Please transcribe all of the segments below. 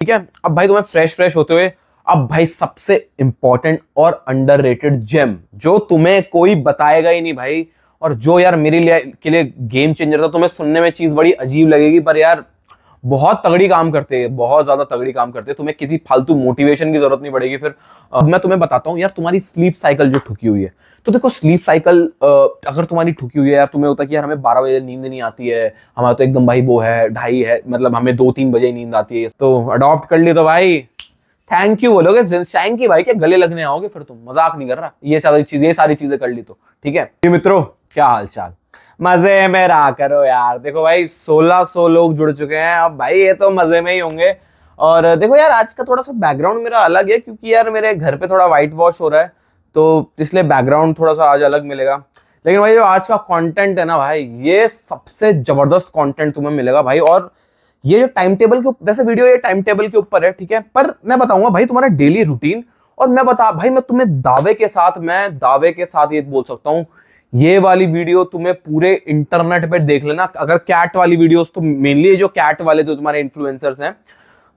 ठीक है। अब भाई तुम्हें फ्रेश फ्रेश होते हुए अब भाई सबसे इंपॉर्टेंट और अंडररेटेड जेम जो तुम्हें कोई बताएगा ही नहीं भाई, और जो यार मेरे लिए के लिए गेम चेंजर था। तुम्हें सुनने में चीज बड़ी अजीब लगेगी पर यार बहुत तगड़ी काम करते हैं, बहुत ज्यादा तगड़ी काम करते हैं। तुम्हें किसी फालतू मोटिवेशन की जरूरत नहीं पड़ेगी। फिर अब मैं तुम्हें बताता हूँ यार, तुम्हारी स्लीप साइकिल जो ठुकी हुई है, तो देखो स्लीप साइकिल अगर तुम्हारी ठुकी हुई है यार, तुम्हें होता है कि यार हमें 12 बजे नींद नहीं आती है, हमारा तो एकदम भाई वो है ढाई है, मतलब हमें 2-3 बजे नींद आती है, तो अडॉप्ट कर ली तो भाई थैंक यू बोलोगे, थैंक यू भाई, क्या गले लगने आओगे फिर? तुम मजाक नहीं कर रहा, ये सारी चीजें कर ली तो ठीक है। ये मित्रों क्या हाल चाल, मजे में रहा करो यार। देखो भाई 1600 लोग जुड़ चुके हैं, अब भाई ये तो मजे में ही होंगे। और देखो यार आज का थोड़ा सा बैकग्राउंड मेरा अलग है, क्योंकि यार मेरे घर पे थोड़ा व्हाइट वॉश हो रहा है, तो इसलिए बैकग्राउंड थोड़ा सा आज अलग मिलेगा। लेकिन भाई जो आज का कंटेंट है ना भाई, ये सबसे जबरदस्त कंटेंट तुम्हें मिलेगा भाई। और ये जो टाइम टेबल के वैसे वीडियो ये टाइम टेबल के ऊपर है, ठीक है, पर मैं बताऊंगा भाई तुम्हारा डेली रूटीन। और मैं तुम्हें दावे के साथ ये बोल सकता हूं, ये वाली वीडियो तुम्हें पूरे इंटरनेट पे देख लेना। अगर कैट वाली वीडियोस, तो मेनली जो कैट वाले जो तुम्हारे इन्फ्लुएंसर्स हैं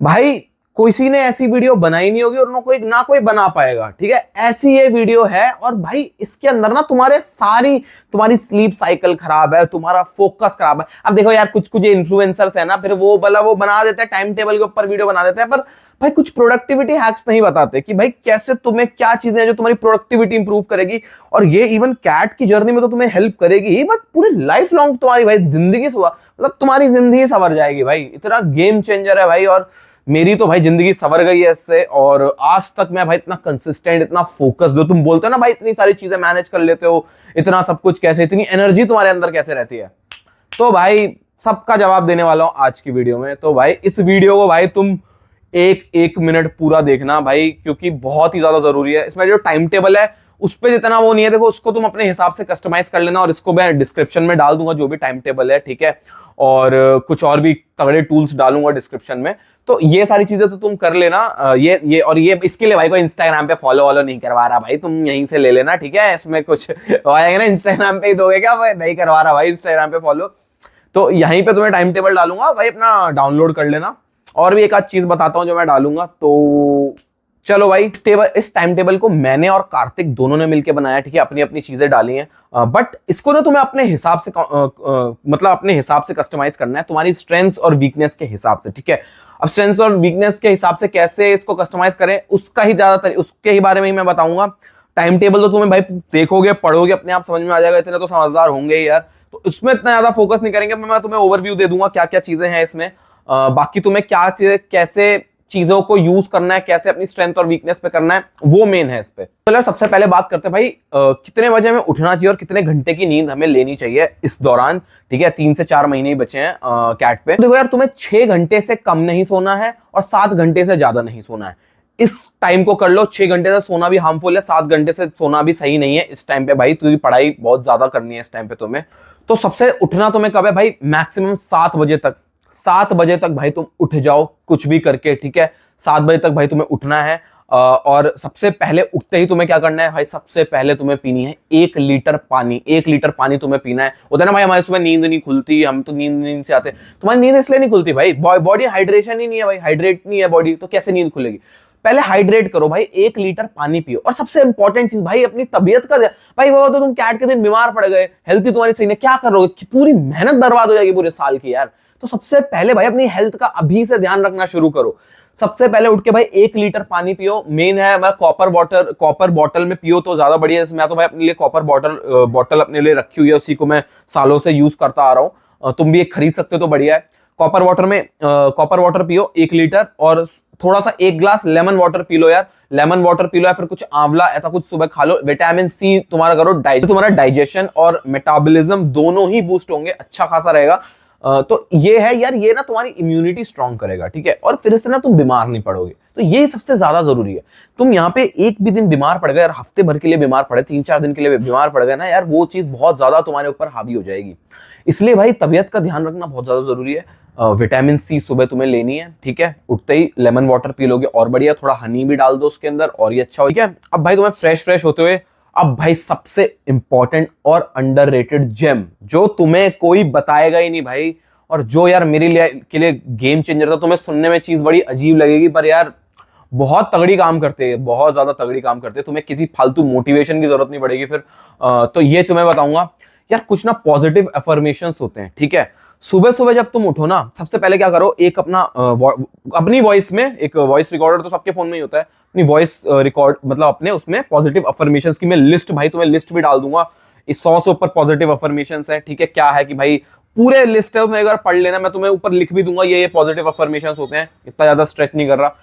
भाई, किसी ने ऐसी वीडियो बनाई नहीं होगी और ना कोई बना पाएगा, ठीक है। ऐसी ये वीडियो है और भाई इसके अंदर ना तुम्हारी स्लीप साइकिल खराब है, तुम्हारा फोकस खराब है। अब देखो यार कुछ कुछ इन्फ्लुएंसर्स है ना, फिर वो बना देते हैं टाइम टेबल के ऊपर वीडियो बना देते हैं, पर भाई कुछ प्रोडक्टिविटी हैक्स नहीं बताते कि भाई कैसे तुम्हें क्या चीजें हैं जो तुम्हारी प्रोडक्टिविटी इंप्रूव करेगी। और ये इवन कैट की जर्नी में तो तुम्हें हेल्प करेगी ही, बट पूरी लाइफ लॉन्ग तुम्हारी भाई जिंदगी मतलब तुम्हारी जिंदगी संवर जाएगी भाई। इतना गेम चेंजर है भाई, और मेरी तो भाई जिंदगी संवर गई है इससे। और आज तक मैं भाई इतना कंसिस्टेंट, इतना फोकस, जो तुम बोलते हो ना भाई इतनी सारी चीजें मैनेज कर लेते हो, इतना सब कुछ कैसे, इतनी एनर्जी तुम्हारे अंदर कैसे रहती है, तो भाई सबका जवाब देने वाला हूं आज की वीडियो में। तो भाई इस वीडियो को भाई तुम एक एक मिनट पूरा देखना भाई, क्योंकि बहुत ही ज्यादा जरूरी है। इसमें जो टाइम टेबल है उस पर जितना वो नहीं है, देखो उसको तुम अपने हिसाब से कस्टमाइज कर लेना, और इसको मैं डिस्क्रिप्शन में डाल दूंगा जो भी टाइम टेबल है, ठीक है। और कुछ और भी तगड़े टूल्स डालूंगा डिस्क्रिप्शन में, तो ये सारी चीजें तो तुम कर लेना। ये इसके लिए भाई को इंस्टाग्राम पे फॉलो नहीं करवा रहा भाई, तुम यहीं से ले लेना, ठीक है। इसमें कुछ आएगा ना, इंस्टाग्राम पे ही दोगे क्या? भाई नहीं करवा रहा भाई इंस्टाग्राम पे फॉलो, तो यहीं पे तुम्हें टाइम टेबल डालूंगा भाई, अपना डाउनलोड कर लेना। और भी एक आध चीज बताता हूं जो मैं डालूंगा, तो चलो भाई इस टाइम टेबल को मैंने और कार्तिक दोनों ने मिलकर बनाया, ठीक है, अपनी अपनी चीजें डाली हैं। बट इसको ना तुम्हें अपने हिसाब से मतलब अपने हिसाब से कस्टमाइज करना है, तुम्हारी स्ट्रेंथ्स और वीकनेस के हिसाब से, ठीक है। अब स्ट्रेंथ्स और वीकनेस के हिसाब से कैसे इसको कस्टमाइज करें उसके ही बारे में ही मैं बताऊंगा। टाइम टेबल तो तुम्हें भाई देखोगे पढ़ोगे अपने आप समझ में आ जाएगा, इतने तो समझदार होंगे ही यार, तो इसमें इतना ज्यादा फोकस नहीं करेंगे। मैं तुम्हें ओवरव्यू दे दूंगा क्या क्या चीजें हैं इसमें। बाकी तुम्हें क्या चीजें, कैसे चीजों को यूज करना है, कैसे अपनी स्ट्रेंथ और वीकनेस पे करना है, वो मेन है इस पे। चलो सबसे पहले बात करते हैं भाई कितने बजे हमें उठना चाहिए और कितने घंटे की नींद हमें लेनी चाहिए इस दौरान, ठीक है। 3 से 4 महीने ही बचे हैं कैट पे। देखो यार तुम्हें 6 घंटे से कम नहीं सोना है और 7 घंटे से ज्यादा नहीं सोना है। इस टाइम को कर लो। 6 घंटे से सोना भी हार्मफुल है, 7 घंटे से सोना भी सही नहीं है इस टाइम पे भाई, क्योंकि पढ़ाई बहुत ज्यादा करनी है इस टाइम पे तुम्हें। तो सबसे उठना तुम्हें कब है भाई? मैक्सिमम 7 बजे तक। 7 बजे तक भाई तुम उठ जाओ कुछ भी करके, ठीक है। 7 बजे तक भाई तुम्हें उठना है। और सबसे पहले उठते ही तुम्हें क्या करना है भाई? सबसे पहले तुम्हें पीनी है 1 लीटर पानी। 1 लीटर पानी तुम्हें पीना है। होता है ना भाई हमारे सुबह नींद नहीं खुलती, हम तो नींद से आते। तुम्हारी नींद इसलिए नहीं खुलती भाई, बॉडी हाइड्रेशन ही नहीं है भाई, हाइड्रेट नहीं है बॉडी, तो कैसे नींद खुलेगी? पहले हाइड्रेट करो भाई, 1 लीटर पानी पियो। और सबसे इंपॉर्टेंट चीज भाई, अपनी तबीयत का भाई, वो तो तुम कैट के दिन बीमार पड़ गए, हेल्थ तुम्हारी सही नहीं, क्या करोगे? पूरी मेहनत बर्बाद हो जाएगी पूरे साल की यार। तो सबसे पहले भाई अपनी हेल्थ का अभी से ध्यान रखना शुरू करो। सबसे पहले उठ के भाई 1 लीटर पानी पियो। मेन है मैं कॉपर बॉटल में पियो तो ज्यादा बढ़िया है। मैं तो भाई अपने लिए कॉपर बॉटल अपने लिए रखी हुई है, उसी को मैं सालों से यूज करता आ रहा हूँ। तुम भी एक खरीद सकते हो तो बढ़िया है। कॉपर वाटर पियो 1 लीटर, और थोड़ा सा 1 glass lemon water P low यार। लेमन वाटर पी लो या फिर कुछ आंवला ऐसा कुछ सुबह खा लो। विटामिन सी तुम्हारा करो, तुम्हारा डाइजेशन और मेटाबॉलिज्म दोनों ही बूस्ट होंगे, अच्छा खासा रहेगा। तो ये है यार, ये ना तुम्हारी इम्यूनिटी स्ट्रांग करेगा, ठीक है। और फिर इससे ना तुम बीमार नहीं पड़ोगे, तो ये सबसे ज्यादा जरूरी है। तुम यहाँ पे एक भी दिन बीमार पड़ गए यार, हफ्ते भर के लिए बीमार पड़े, 3-4 दिन के लिए बीमार पड़ गए ना यार, वो चीज बहुत ज्यादा तुम्हारे ऊपर हावी हो जाएगी। इसलिए भाई तबियत का ध्यान रखना बहुत ज्यादा जरूरी है। विटामिन सी सुबह तुम्हें लेनी है, ठीक है। उठते ही लेमन वाटर पी लोगे और बढ़िया, थोड़ा हनी भी डाल दो उसके अंदर और ये अच्छा हो, ठीक है। अब भाई तुम्हें फ्रेश होते हुए अब भाई सबसे इंपॉर्टेंट और अंडररेटेड जेम जो तुम्हें कोई बताएगा ही नहीं भाई, और जो यार मेरे लिए के लिए गेम चेंजर था। तुम्हें सुनने में चीज बड़ी अजीब लगेगी, पर यार बहुत तगड़ी काम करते हैं, बहुत ज्यादा तगड़ी काम करते हैं। तुम्हें किसी फालतू मोटिवेशन की जरूरत नहीं पड़ेगी फिर। तो ये तुम्हें बताऊंगा यार, कुछ ना पॉजिटिव अफर्मेशंस होते हैं, ठीक है। सुबह सुबह जब तुम उठो ना, सबसे पहले क्या करो, एक अपना अपनी वॉइस में, एक वॉइस रिकॉर्डर तो सबके फोन में ही होता है, अपनी वॉइस रिकॉर्ड मतलब अपने उसमें पॉजिटिव अफर्मेशंस की मैं लिस्ट, भाई तुम्हें लिस्ट भी डाल दूंगा। इस 100 से ऊपर पॉजिटिव अफर्मेशंस है, ठीक है। क्या है कि भाई पूरे लिस्ट है, तुम्हें एक बार पढ़ लेना, मैं तुम्हें ऊपर लिख भी दूंगा ये पॉजिटिव अफर्मेशंस होते हैं, इतना ज्यादा स्ट्रेच नहीं कर रहा।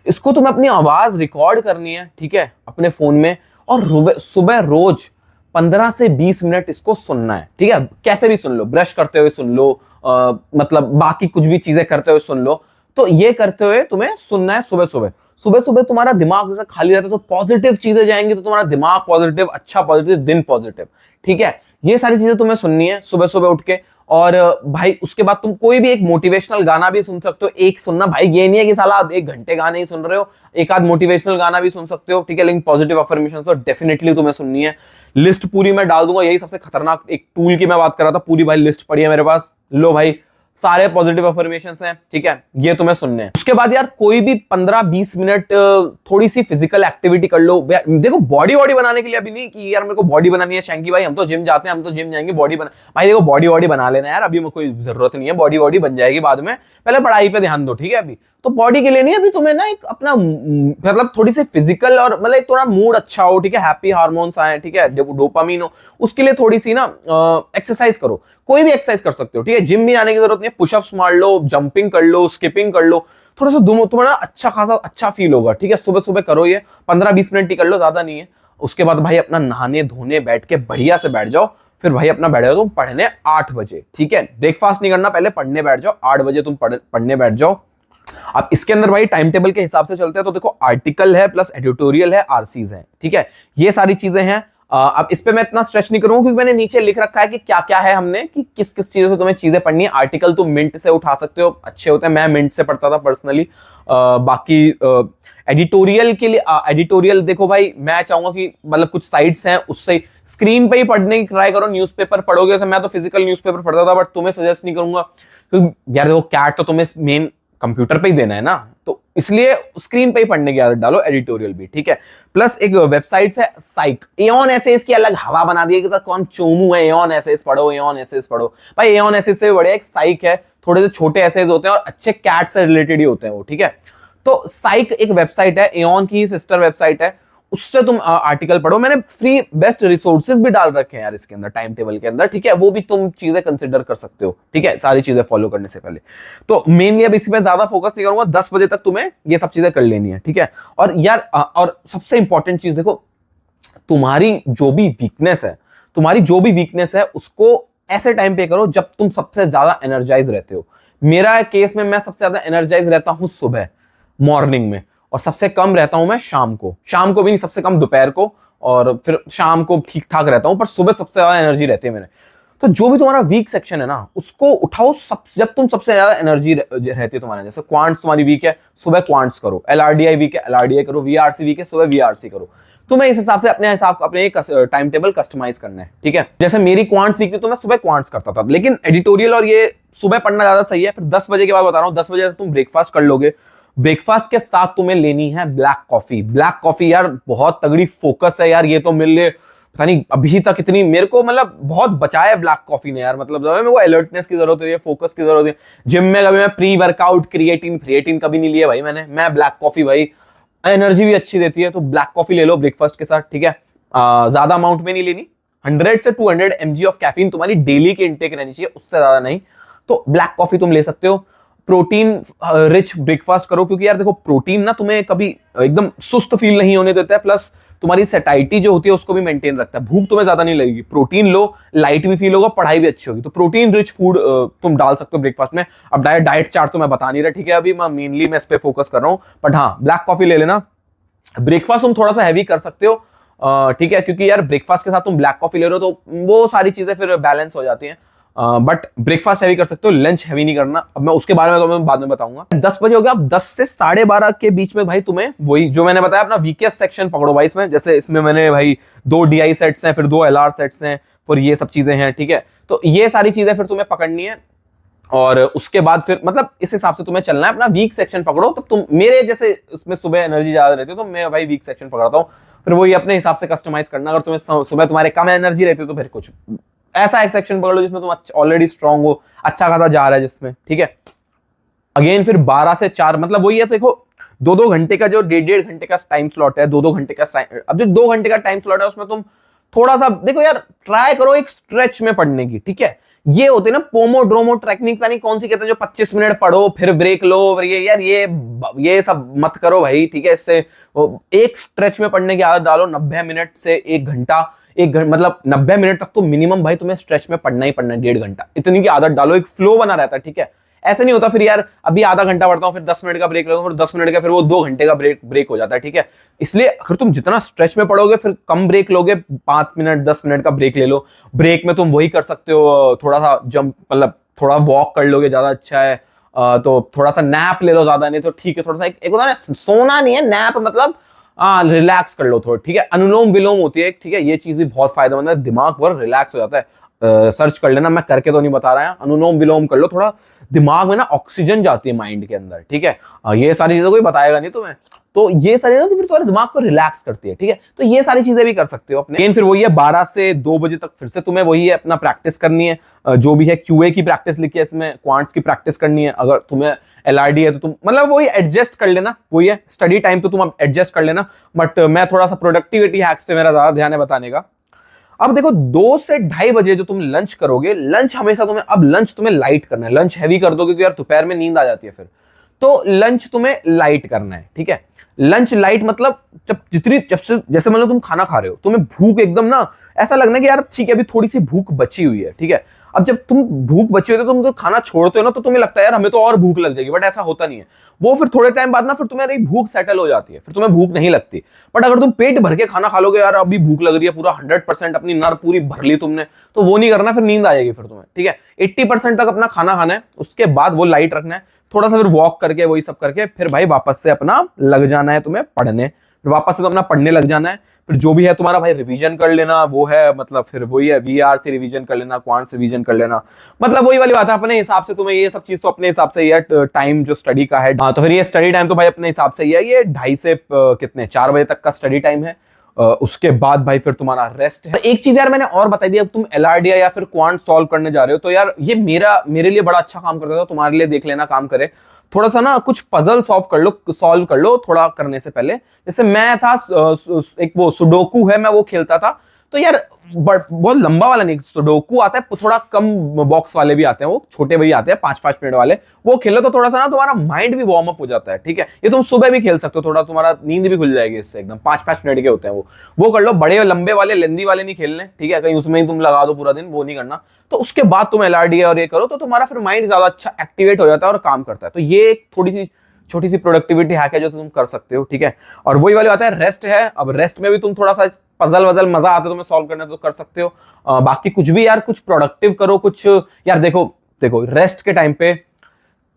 इसको तुम्हें अपनी आवाज रिकॉर्ड करनी है, ठीक है, अपने फोन में, और सुबह रोज 15 से 20 मिनट इसको सुनना है, ठीक है। कैसे भी सुन लो, ब्रश करते हुए सुन लो, मतलब बाकी कुछ भी चीजें करते हुए सुन लो। तो ये करते हुए तुम्हें सुनना है सुबह सुबह। सुबह सुबह तुम्हारा दिमाग जैसे खाली रहता है तो पॉजिटिव चीजें जाएंगी, तो तुम्हारा दिमाग पॉजिटिव, अच्छा पॉजिटिव, दिन पॉजिटिव, ठीक है। ये सारी चीजें तुम्हें सुननी है सुबह सुबह उठ के। और भाई उसके बाद तुम कोई भी एक मोटिवेशनल गाना भी सुन सकते हो, एक सुनना भाई, ये नहीं है कि साला 1 घंटे गाने ही सुन रहे हो, एक आध मोटिवेशनल गाना भी सुन सकते हो, ठीक है। लेकिन पॉजिटिव अफर्मेशन तो डेफिनेटली तुम्हें सुननी है। लिस्ट पूरी मैं डाल दूंगा, यही सबसे खतरनाक एक टूल की मैं बात कर रहा था, पूरी भाई लिस्ट पड़ी है मेरे पास, लो भाई सारे पॉजिटिव अफर्मेशंस हैं, ठीक है, ये तुम्हें सुनने हैं। उसके बाद यार कोई भी 15-20 मिनट थोड़ी सी फिजिकल एक्टिविटी कर लो। देखो बॉडी वॉडी बनाने के लिए अभी नहीं कि यार मेरे को बॉडी बनानी है शैंकी भाई, हम तो जिम जाते हैं, हम तो जिम जाएंगे बॉडी बना, भाई देखो बॉडी वॉडी बना लेना यार, अभी कोई जरूरत नहीं है, बॉडी वॉडी बन जाएगी बाद में, पहले पढ़ाई पे ध्यान दो, ठीक है। अभी तो बॉडी के लिए नहीं, अभी तुम्हें ना एक अपना मतलब थोड़ी सी फिजिकल और मतलब एक थोड़ा मूड अच्छा हो, ठीक है, हैप्पी हार्मोन्स आए, ठीक है, डोपामिन हो, उसके लिए थोड़ी सी ना एक्सरसाइज करो। कोई भी एक्सरसाइज कर सकते हो, ठीक है, जिम भी आने की जरूरत नहीं है, पुशअप्स मार लो, जंपिंग कर लो, स्किपिंग कर लो, थोड़ा सा तुम्हारा अच्छा खासा अच्छा फील होगा, ठीक है। सुबह सुबह करो ये 15-20 मिनट ही कर लो, ज्यादा नहीं है। उसके बाद भाई अपना नहाने धोने बैठ के बढ़िया से बैठ जाओ, फिर भाई अपना बैठ जाओ तुम पढ़ने 8 बजे, ठीक है। ब्रेकफास्ट नहीं करना, पहले पढ़ने बैठ जाओ 8 बजे, तुम पढ़ने बैठ जाओ। अब इसके अंदर भाई टाइम टेबल के हिसाब से चलते हैं, तो देखो आर्टिकल है प्लस एडिटोरियल है, आरसीज है, ठीक है, ये सारी चीजें हैं। अब इस पे मैं इतना स्ट्रेस नहीं करूंगा क्योंकि मैंने नीचे लिख रखा है कि क्या क्या है, हमने कि किस किस चीजों से तुम्हें चीजें पढ़नी है। आर्टिकल तुम मिंट से उठा सकते हो, अच्छे होते हैं, मैं मिंट से पढ़ता था पर्सनली। बाकी एडिटोरियल के लिए एडिटोरियल देखो भाई, मैं चाहूंगा कि मतलब कुछ साइट्स हैं उससे स्क्रीन पे ही पढ़ने की ट्राई करो, न्यूज़पेपर पढ़ोगे, जैसे मैं तो फिजिकल न्यूज़पेपर पढ़ता था, बट तुम्हें सजेस्ट नहीं करूंगा क्योंकि यार देखो कैट तो तुम्हें मेन कंप्यूटर पे ही देना है ना, तो इसलिए स्क्रीन पे ही पढ़ने की आदत डालो, एडिटोरियल भी, ठीक है। प्लस एक वेबसाइट है साइक, एओन एसेस की अलग हवा बना दी है कि कौन चोमू है, एओन एसेस पढ़ो, एओन एसेस पढ़ो, भाई एओन एसेस से बड़े एक साइक है, थोड़े से छोटे एसेस होते हैं और अच्छे कैट से रिलेटेड ही होते हैं वो, ठीक है। तो साइक एक वेबसाइट है, एओन की सिस्टर वेबसाइट है, उससे तुम आर्टिकल पढ़ो। मैंने फ्री बेस्ट रिसोर्सेज भी डाल रखे हैं यार इसके अंदर, टाइम टेबल के अंदर, ठीक है, वो भी तुम चीजें कंसिडर कर सकते हो, ठीक है, सारी चीजें फॉलो करने से पहले। तो मेनली अब इसी पे ज्यादा फोकस नहीं करूंगा, 10 बजे तक तुम्हें ये सब चीजें कर लेनी है, ठीक है। और यार और सबसे इंपॉर्टेंट चीज देखो, तुम्हारी जो भी वीकनेस है उसको ऐसे टाइम पे करो जब तुम सबसे ज्यादा एनर्जाइज रहते हो। मेरा केस में मैं सबसे ज्यादा एनर्जाइज रहता हूं सुबह मॉर्निंग में, और सबसे कम रहता हूं मैं शाम को भी नहीं, सबसे कम दोपहर को, और फिर शाम को ठीक ठाक रहता हूं, पर सुबह सबसे ज्यादा एनर्जी रहती है मेरे। तो जो भी तुम्हारा वीक सेक्शन है ना उसको उठाओ, जब तुम सबसे ज्यादा एनर्जी रहती है तुम्हारे, जैसे क्वांट्स तुम्हारी वीक है, सुबह क्वांट्स करो, एलआरडीआई वीक है, एलआरडीआई करो, वीआरसी वीक है, सुबह वीआरसी करो। तुम्हें इस हिसाब से अपने टाइम टेबल कस्टमाइज करना है, ठीक है। जैसे मेरी क्वांट्स वीक थी तो मैं सुबह क्वांट्स करता था, लेकिन एडिटोरियल और ये सुबह पढ़ना ज्यादा सही है। फिर 10 बजे के बाद बता रहा हूँ, 10 बजे तुम ब्रेकफास्ट कर लोगे, ब्रेकफास्ट के साथ तुम्हें लेनी है ब्लैक कॉफी। ब्लैक कॉफी यार बहुत तगड़ी फोकस है यार, ये तो मेरे लिए पता नहीं अभी तक इतनी मेरे को मतलब बहुत बचाया है ब्लैक कॉफी ने यार, मतलब मेरे को अलर्टनेस की जरूरत है, फोकस की जरूरत है। जिम में कभी मैं प्री वर्कआउट क्रिएटिन कभी नहीं लिया भाई मैंने, मैं ब्लैक कॉफी भाई एनर्जी भी अच्छी देती है, तो ब्लैक कॉफी ले लो ब्रेकफास्ट के साथ, ठीक है। ज्यादा अमाउंट में नहीं लेनी, 100 से 200 mg ऑफ कैफीन तुम्हारी डेली की इंटेक रहनी चाहिए, उससे ज्यादा नहीं। तो ब्लैक कॉफी तुम ले सकते हो। प्रोटीन रिच ब्रेकफास्ट करो, क्योंकि यार देखो प्रोटीन ना तुम्हें कभी एकदम सुस्त फील नहीं होने देता है, प्लस तुम्हारी सेटाइटी जो होती है उसको भी मेंटेन रखता है, भूख तुम्हें ज्यादा नहीं लगेगी। प्रोटीन लो, लाइट भी फील होगा, पढ़ाई भी अच्छी होगी। तो प्रोटीन रिच फूड तुम डाल सकते हो ब्रेकफास्ट में। अब डाइट चार्ट तो मैं बता नहीं रहा, ठीक है, अभी मैं मेनली इस पे फोकस कर रहा हूं, बट हाँ ब्लैक कॉफी ले लेना। ब्रेकफास्ट तुम थोड़ा सा हैवी कर सकते हो, ठीक है, क्योंकि यार ब्रेकफास्ट के साथ तुम ब्लैक कॉफी ले रहे हो तो वो सारी चीजें फिर बैलेंस हो जाती हैं। बट ब्रेकफास्ट हैवी कर सकते हो, लंच हैवी नहीं करना। अब मैं उसके बारे में तो मैं बाद में बताऊंगा। 10 बजे हो गया, अब 10 से 12:30 के बीच में भाई तुम्हें वही जो मैंने बताया अपना वीकेस्ट सेक्शन पकड़ो भाई। इसमें जैसे इसमें मैंने भाई 2 DI सेट्स हैं, फिर 2 LR सेट्स हैं, फिर ये सब चीजें हैं, ठीक है। तो ये सारी चीजें फिर तुम्हें पकड़नी है। और उसके बाद फिर मतलब इस हिसाब से तुम्हें चलना है, अपना वीक सेक्शन पकड़ो। तो तुम मेरे जैसे उसमें सुबह एनर्जी ज्यादा रहती है तो मैं भाई वीक सेक्शन पकड़ता हूँ, फिर वही अपने हिसाब से कस्टमाइज करना। अगर तुम्हें सुबह तुम्हारे कम एनर्जी रहती है तो फिर कुछ ऐसा एक सेक्शन पकड़ लो जिसमें तुम ऑलरेडी स्ट्रांग हो, अच्छा खासा जा रहा है जिसमें, ठीक है। अगेन फिर 12 से 4 मतलब वही है, तो देखो 2-2 घंटे का जो 1.5-1.5 घंटे का टाइम स्लॉट है, 2-2 घंटे का अब जो 2 घंटे का टाइम स्लॉट है उसमें तुम थोड़ा सा देखो यार, ट्राई करो एक स्ट्रेच में पढ़ने की, ठीक है। ये होते हैं ना पोमोड्रोमो टेक्निक, नहीं कौन सी कहते हैं, जो 25 मिनट पढ़ो फिर ब्रेक लो, और ये यार ये सब मत करो भाई, ठीक है। इससे एक स्ट्रेच में पढ़ने की आदत डालो, 90 मिनट से 1 घंटा, मतलब 90 मिनट तक तो मिनिमम भाई तुम्हें स्ट्रेच में पढ़ना ही पढ़ना है, 1.5 घंटा इतनी की आदत डालो, एक फ्लो बना रहता है, ठीक है। ऐसे नहीं होता फिर यार अभी आधा घंटा पढ़ता हूं फिर 10 मिनट का ब्रेक लेता हूं, फिर 10 मिनट का, फिर वो 2 घंटे का ब्रेक हो जाता है, ठीक है। इसलिए अगर तुम जितना स्ट्रेच में पढ़ोगे फिर कम ब्रेक लोगे, 5 मिनट 10 मिनट का ब्रेक ले लो। ब्रेक में तुम वही कर सकते हो, थोड़ा सा जंप मतलब थोड़ा वॉक कर लोगे, ज्यादा अच्छा है। तो थोड़ा सा नैप ले लो, ज्यादा नहीं तो ठीक है, थोड़ा सा एक होता है ना, सोना नहीं है, नैप मतलब रिलैक्स कर लो थोड़ा, ठीक है। अनुलोम विलोम होती है, ठीक है, ये चीज भी बहुत फायदेमंद है, दिमाग पर रिलैक्स हो जाता है। सर्च कर लेना, मैं करके तो नहीं बता रहा है, अनुलोम विलोम कर लो, थोड़ा दिमाग में ना ऑक्सीजन जाती है माइंड के अंदर, ठीक है। ये सारी चीजें कोई बताएगा नहीं तुम्हें, तो ये सारी चीजें तो फिर तुम्हारे दिमाग को रिलैक्स करती है, ठीक है। तो ये सारी चीजें भी कर सकते हो अपने। लेकिन फिर वही है 12 से 2 बजे तक फिर से तुम्हें वही है अपना प्रैक्टिस करनी है, जो भी है क्यूए की प्रैक्टिस लिखी है इसमें, क्वांट्स की प्रैक्टिस करनी है। अगर तुम्हें एलआरडी है तो तुम मतलब वही एडजस्ट कर लेना, वही है स्टडी टाइम तो तुम अब एडजस्ट कर लेना। बट मैं थोड़ा सा प्रोडक्टिविटी हैक्स पे मेरा ज्यादा ध्यान है बताने का। अब देखो 2 से 2:30 बजे जो तुम लंच करोगे, लंच हमेशा तुम्हें, अब लंच तुम्हें लाइट करना है, लंच हैवी कर दोगे क्योंकि यार दोपहर में नींद आ जाती है फिर, तो लंच तुम्हें लाइट करना है, ठीक है। लंच लाइट मतलब जब से जैसे मतलब तुम खाना खा रहे हो, तुम्हें भूख एकदम ना ऐसा लगना कि यार ठीक है अभी थोड़ी सी भूख बची हुई है, ठीक है। अब जब तुम भूख बची होती है, तुम जो खाना छोड़ते हो ना, तो तुम्हें लगता है यार हमें तो और भूख लग जाएगी, बट ऐसा होता नहीं है। वो फिर थोड़े टाइम बाद ना फिर तुम्हारी भूख सेटल हो जाती है, फिर तुम्हें भूख नहीं लगती। बट अगर तुम पेट भर के खाना खा लोगे, यार अभी भूख लग रही है, पूरा 100% अपनी नर पूरी भर ली तुमने, तो वो नहीं करना, फिर नींद आ जाएगी फिर तुम्हें, ठीक है। 80% तक अपना खाना खाना है, उसके बाद वो लाइट रखना है, थोड़ा सा फिर वॉक करके वही सब करके फिर भाई वापस से अपना लग जाना है तुम्हें पढ़ने, फिर वापस से तो अपना पढ़ने लग जाना है। फिर जो भी है तुम्हारा भाई रिवीजन कर लेना, वो है मतलब फिर वही है वीआर से रिवीजन कर लेना, क्वांट से रिवीजन कर लेना, मतलब वही वाली बात है। अपने हिसाब से तुम्हें ये सब चीज तो अपने हिसाब से ही है, टाइम जो स्टडी का है, तो फिर ये स्टडी टाइम तो भाई अपने हिसाब से ही है, ये 2:30 से कितने 4 बजे तक का स्टडी टाइम है। उसके बाद भाई फिर तुम्हारा रेस्ट है। एक चीज यार मैंने और बताई दी, अब तुम एलआरडीआई या फिर क्वांट सॉल्व करने जा रहे हो, तो यार ये मेरे लिए बड़ा अच्छा काम करता था, तुम्हारे लिए देख लेना काम करे। थोड़ा सा ना कुछ पजल सॉल्व कर लो थोड़ा करने से पहले। जैसे मैं था एक वो सुडोकू है, मैं वो खेलता था, तो यार बहुत लंबा वाला नहीं, सुडोकू आता है थोड़ा कम बॉक्स वाले भी आते हैं, वो छोटे भी आते हैं 5-5 मिनट वाले, वो खेलो तो थोड़ा सा ना तुम्हारा माइंड भी वार्म अप हो जाता है, ठीक है। ये तुम सुबह भी खेल सकते हो, थोड़ा तुम्हारा नींद भी खुल जाएगी इससे, एकदम 5-5 मिनट के होते हैं वो कर लो। बड़े लंबे वाले लेंदी वाले नहीं खेलने, ठीक है, कहीं उसमें ही तुम लगा दो पूरा दिन, वो नहीं करना। तो उसके बाद तुम एलआरडी और ये करो तो तुम्हारा फिर माइंड ज्यादा अच्छा एक्टिवेट हो जाता है और काम करता है। तो ये एक थोड़ी सी छोटी सी प्रोडक्टिविटी हैक है जो तुम कर सकते हो, ठीक है। और वही वाली बात है, रेस्ट है, अब रेस्ट में भी तुम थोड़ा सा पजल वजल मजा आता है तुम्हें सॉल्व करने तो कर सकते हो। बाकी कुछ भी यार कुछ प्रोडक्टिव करो, कुछ यार देखो रेस्ट के टाइम पे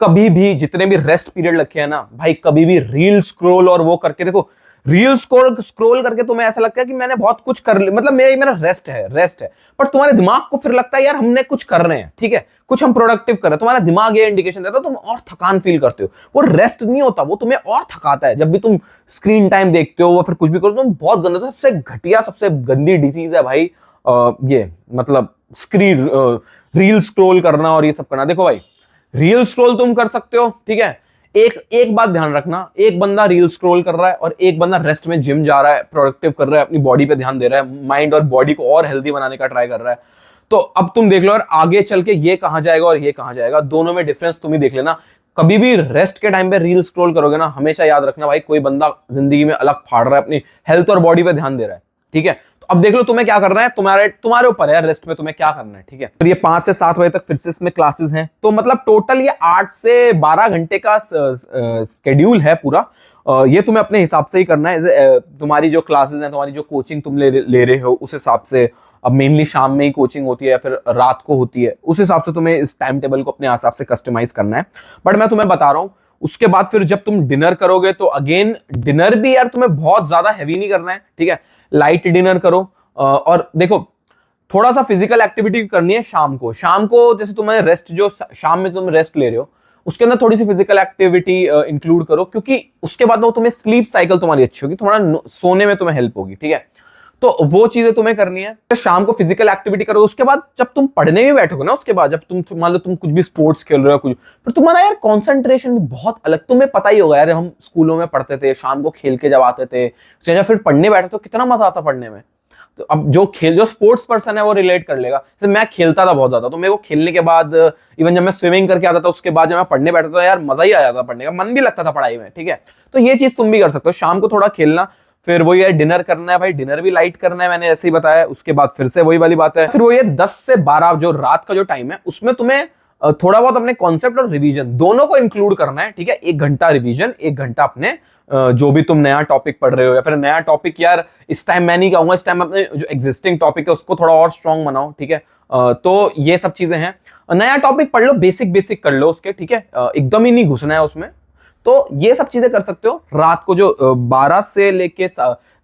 कभी भी जितने भी रेस्ट पीरियड रखे हैं ना भाई, कभी भी रील स्क्रॉल और वो करके देखो, रील स्क्रॉल करके तुम्हें ऐसा लगता है कि मैंने बहुत कुछ कर लिया, मतलब मेरा रेस्ट है, पर तुम्हारे दिमाग को फिर लगता है यार हमने कुछ कर रहे हैं, ठीक है, कुछ हम प्रोडक्टिव कर रहे हैं, तुम्हारा दिमाग ये इंडिकेशन देता है, तुम और थकान फील करते हो। वो रेस्ट नहीं होता, वो तुम्हें और थकाता है। जब भी तुम स्क्रीन टाइम देखते हो या फिर कुछ भी करो, तुम बहुत गंदा, सबसे घटिया सबसे गंदी डिजीज है भाई ये मतलब स्क्रीन रील स्क्रॉल करना और ये सब करना। देखो भाई रील स्क्रॉल तुम कर सकते हो, ठीक है, एक बात ध्यान रखना, एक बंदा रील स्क्रॉल कर रहा है और एक बंदा रेस्ट में जिम जा रहा है, प्रोडक्टिव कर रहा है, अपनी बॉडी पे ध्यान दे रहा है, माइंड और बॉडी को और हेल्दी बनाने का ट्राई कर रहा है। तो अब तुम देख लो और आगे चल के ये कहां जाएगा और ये कहां जाएगा, दोनों में डिफरेंस तुम ही देख लेना। कभी भी रेस्ट के टाइम पे रील स्क्रॉल करोगे ना, हमेशा याद रखना भाई कोई बंदा जिंदगी में अलग फाड़ रहा है, अपनी हेल्थ और बॉडी पे ध्यान दे रहा है, ठीक है। तो अब देख लो तुम्हें क्या करना है, तुम्हारे ऊपर है रेस्ट में तुम्हें क्या करना है, ठीक है। फिर ये 5 से 7 बजे तक फिर से इसमें क्लासेस हैं, तो मतलब टोटल ये 8 से 12 घंटे का स्केड्यूल है पूरा। ये तुम्हें अपने हिसाब से ही करना है, तुम्हारी जो क्लासेस हैं, तुम्हारी जो कोचिंग तुम ले रहे हो उस हिसाब से। अब मेनली शाम में ही कोचिंग होती है या फिर रात को होती है, उस हिसाब से तुम्हें इस टाइम टेबल को अपने हिसाब से कस्टमाइज करना है। बट मैं तुम्हें बता रहा हूं, उसके बाद फिर जब तुम डिनर करोगे तो अगेन डिनर भी यार तुम्हें बहुत ज्यादा हैवी नहीं करना है, ठीक है, लाइट डिनर करो। और देखो थोड़ा सा फिजिकल एक्टिविटी करनी है शाम को। शाम को जैसे तुम्हें रेस्ट, जो शाम में तुम रेस्ट ले रहे हो उसके अंदर थोड़ी सी फिजिकल एक्टिविटी इंक्लूड करो, क्योंकि उसके बाद वो तुम्हें स्लीप साइकिल तुम्हारी अच्छी होगी, तुम्हारा सोने में तुम्हें हेल्प होगी, ठीक है। तो वो चीजें तुम्हें करनी है। तो शाम को फिजिकल एक्टिविटी करो। उसके बाद जब तुम पढ़ने भी बैठोगे ना, उसके बाद जब तुम मान लो तुम कुछ भी स्पोर्ट्स खेल रहे हो कुछ, फिर तुम्हारा यार कंसंट्रेशन भी बहुत अलग, तुम्हें पता ही होगा यार, हम स्कूलों में पढ़ते थे, शाम को खेल के जब आते थे उसके बाद फिर पढ़ने बैठे तो कितना मजा आता पढ़ने में। तो अब जो स्पोर्ट्स पर्सन है वो रिलेट कर लेगा। जैसे मैं खेलता था बहुत ज्यादा, तो मेरे को खेलने के बाद इवन जब मैं स्विमिंग करके आता था उसके बाद जब मैं पढ़ने बैठता था यार मजा ही आ जाता पढ़ने का, मन भी लगता था पढ़ाई में, ठीक है। तो ये चीज तुम भी कर सकते हो, शाम को थोड़ा खेलना। फिर वही है, डिनर करना है भाई, डिनर भी लाइट करना है, मैंने ऐसे ही बताया। उसके बाद फिर से वही वाली बात है, फिर वो ये 10 से 12 जो रात का जो टाइम है उसमें तुम्हें थोड़ा बहुत अपने कॉन्सेप्ट और रिवीजन दोनों को इंक्लूड करना है, ठीक है। 1 घंटा रिवीजन, 1 घंटा अपने जो भी तुम नया टॉपिक पढ़ रहे हो, या फिर नया टॉपिक, यार इस टाइम मैं नहीं कहूंगा, इस टाइम अपने जो एग्जिस्टिंग टॉपिक है उसको थोड़ा और स्ट्रांग बनाओ, ठीक है। तो ये सब चीजें हैं। नया टॉपिक पढ़ लो, बेसिक बेसिक कर लो उसके, ठीक है, एकदम ही नहीं घुसना है उसमें। तो ये सब चीजें कर सकते हो। रात को जो 12 से लेके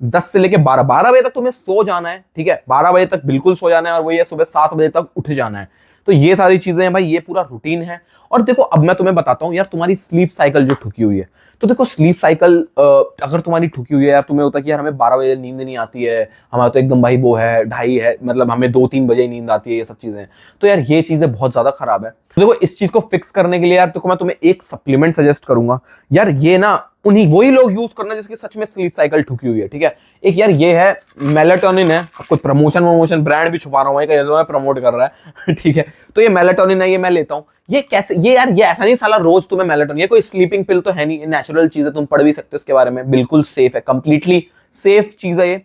10 से लेके 12 बजे तक तुम्हें सो जाना है, ठीक है। 12 बजे तक बिल्कुल सो जाना है, और वही है सुबह 7 बजे तक उठ जाना है। तो ये सारी चीजें हैं भाई, ये पूरा रूटीन है। और देखो अब मैं तुम्हें बताता हूं यार, तुम्हारी स्लीप साइकिल जो ठुकी हुई है, तो देखो स्लीप साइकिल अगर तुम्हारी ठुकी हुई है यार, तुम्हें होता है कि यार हमें 12 बजे नींद नहीं आती है, हमारा तो एकदम भाई वो है 2:30 है, मतलब हमें 2-3 बजे नींद आती है, ये सब चीजें, तो यार ये चीजें बहुत ज्यादा खराब है। तो देखो इस चीज को फिक्स करने के लिए यार देखो मैं तुम्हें एक सप्लीमेंट सजेस्ट करूंगा यार, ये ना उन्हीं वही लोग यूज करना जिसकी सच में स्लीप साइकिल ठुकी हुई है, ठीक है। एक यार ये है मेलाटोनिन है, कोई प्रमोशन ब्रांड भी छुपा रहा हूं, प्रमोट कर रहा है ठीक है। तो ये मेलाटोनिन है, ये मैं लेता हूं। ये कैसे, ये यार ये ऐसा नहीं साला रोज तुम्हें मेलाटोनिन, ये कोई स्लीपिंग पिल तो है नहीं, नेचुरल चीज है, तुम पढ़ भी सकते हो इसके बारे में, बिल्कुल सेफ है, कंप्लीटली सेफ चीज है ये।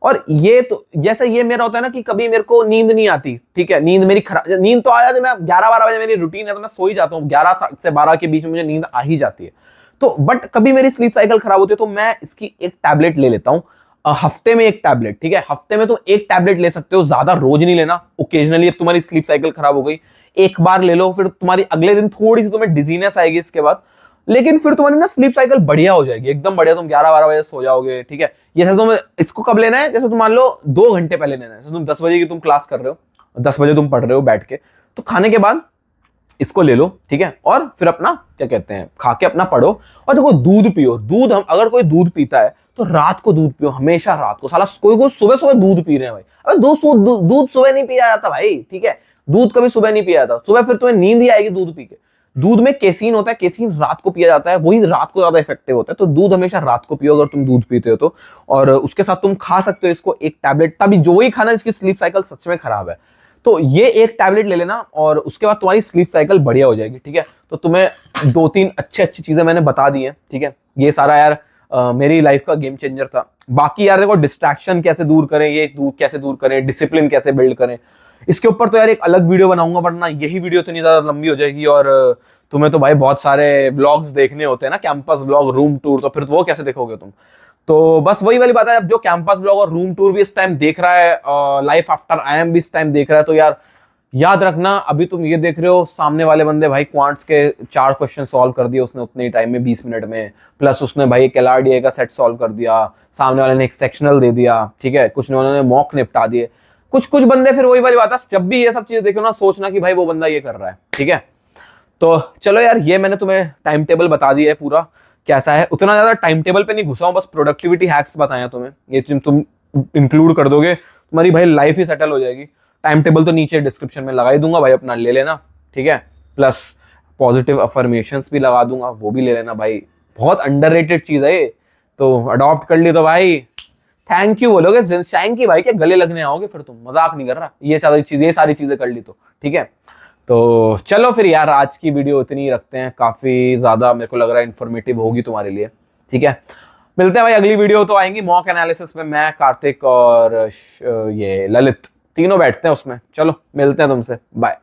और ये तो जैसे ये मेरा होता है ना कि कभी मेरे को नींद नहीं आती, ठीक है, नींद मेरी खराब, नींद तो आ जाती, मैं 11-12 बजे मेरी रूटीन है तो मैं सो ही जाता हूँ, 11 से 12 के बीच में मुझे नींद आ ही जाती है। तो बट कभी मेरी स्लीप साइकिल खराब होती है तो मैं इसकी एक टैबलेट ले लेता हूँ, हफ्ते में एक टैबलेट, ठीक है। हफ्ते में तुम एक टैबलेट ले सकते हो, ज्यादा रोज नहीं लेना, ओकेजनली। अब तुम्हारी स्लीप साइकिल खराब हो गई, एक बार ले लो, फिर तुम्हारी अगले दिन थोड़ी सी तुम्हें डिजीनेस आएगी इसके बाद, लेकिन फिर तुम्हारी ना स्लीप साइकिल बढ़िया हो जाएगी, एकदम बढ़िया, तुम 11-12 बजे सो जाओगे, ठीक है। जैसे तुम इसको कब लेना है, जैसे तुम मान लो 2 घंटे पहले लेना है, जैसे तुम 10 बजे की तुम क्लास कर रहे हो, 10 बजे तुम पढ़ रहे हो बैठ के, तो खाने के बाद इसको ले लो, ठीक है। और फिर अपना क्या कहते हैं, खा के अपना पढ़ो। और देखो दूध पियो, दूध, हम अगर कोई दूध पीता है तो रात को दूध पियो, हमेशा रात को। साला कोई सुबह सुबह दूध पी रहे हैं भाई, अबे दूध सुबह नहीं पिया जाता भाई, ठीक है। दूध कभी सुबह नहीं पिया जाता, सुबह फिर तुम्हें नींद ही आएगी दूध पी के। दूध में केसीन होता है, केसीन रात को पिया जाता है, वही रात को ज्यादा इफेक्टिव होता है। तो दूध हमेशा रात को पियो अगर तुम दूध पीते हो तो। और उसके साथ तुम खा सकते हो इसको, एक टैबलेट, तभी जो वही खाना जिसकी स्लीप साइकिल सच में खराब है। तो ये एक टैबलेट ले लेना और उसके बाद तुम्हारी स्लीप साइकिल बढ़िया हो जाएगी, ठीक है। तो तुम्हें 2-3 अच्छी चीजें मैंने बता दी हैं, ठीक है। ये सारा यार मेरी लाइफ का गेम चेंजर था। बाकी यार देखो डिस्ट्रैक्शन कैसे दूर करें, ये कैसे दूर करें, डिसिप्लिन कैसे बिल्ड करें, इसके ऊपर तो यार एक अलग वीडियो बनाऊंगा, वरना यही वीडियो इतनी ज्यादा लंबी हो जाएगी। और तुम्हें तो भाई बहुत सारे ब्लॉग्स देखने होते हैं ना, कैंपस ब्लॉग, रूम टूर, तो फिर वो कैसे देखोगे तुम। तो बस वही वाली बात है, अब जो कैंपस ब्लॉग और रूम टूर भी इस टाइम देख रहा है, लाइफ आफ्टर IIM भी इस टाइम देख रहा है, तो यार याद रखना, अभी तुम ये देख रहे हो, सामने वाले बंदे भाई क्वांट्स के 4 क्वेश्चन सॉल्व कर दिए उसने उतने ही टाइम में, 20 मिनट में, प्लस उसने भाई एक LRDA का सेट सॉल्व कर दिया, सामने वाले ने एक सेक्शनल दे दिया, ठीक है, कुछ ने उन्होंने मॉक निपटा दिए। कुछ बंदे, फिर वही वाली बात है, जब भी ये सब चीजें देखो ना, सोचना कि भाई वो बंदा ये कर रहा है, ठीक है। तो चलो यार, ये मैंने तुम्हें टाइम टेबल बता दिया है पूरा कैसा है। उतना ज्यादा टाइम टेबल पे नहीं घुसा हूं, बस प्रोडक्टिविटी हैक्स बताया तुम्हें, ये तुम इंक्लूड कर दोगे तुम्हारी भाई लाइफ ही सेटल हो जाएगी। टाइम टेबल तो नीचे डिस्क्रिप्शन में लगा ही दूंगा भाई, अपना ले लेना, ठीक है। प्लस पॉजिटिव अफर्मेशंस भी लगा दूंगा, वो भी ले लेना भाई, बहुत अंडररेटेड चीज है ये, तो अडॉप्ट कर ली तो भाई थैंक यू बोलोगे, थैंक यू भाई, के गले लगने आओगे फिर तुम, मजाक नहीं कर रहा, ये सारी चीजें कर ली तो, ठीक है। तो चलो फिर यार, आज की वीडियो इतनी ही रखते हैं, काफी ज्यादा मेरे को लग रहा है इन्फॉर्मेटिव होगी तुम्हारे लिए, ठीक है। मिलते हैं भाई, अगली वीडियो तो आएंगी मॉक एनालिसिस में, मैं, कार्तिक और ये ललित तीनों बैठते हैं उसमें। चलो मिलते हैं तुमसे, बाय।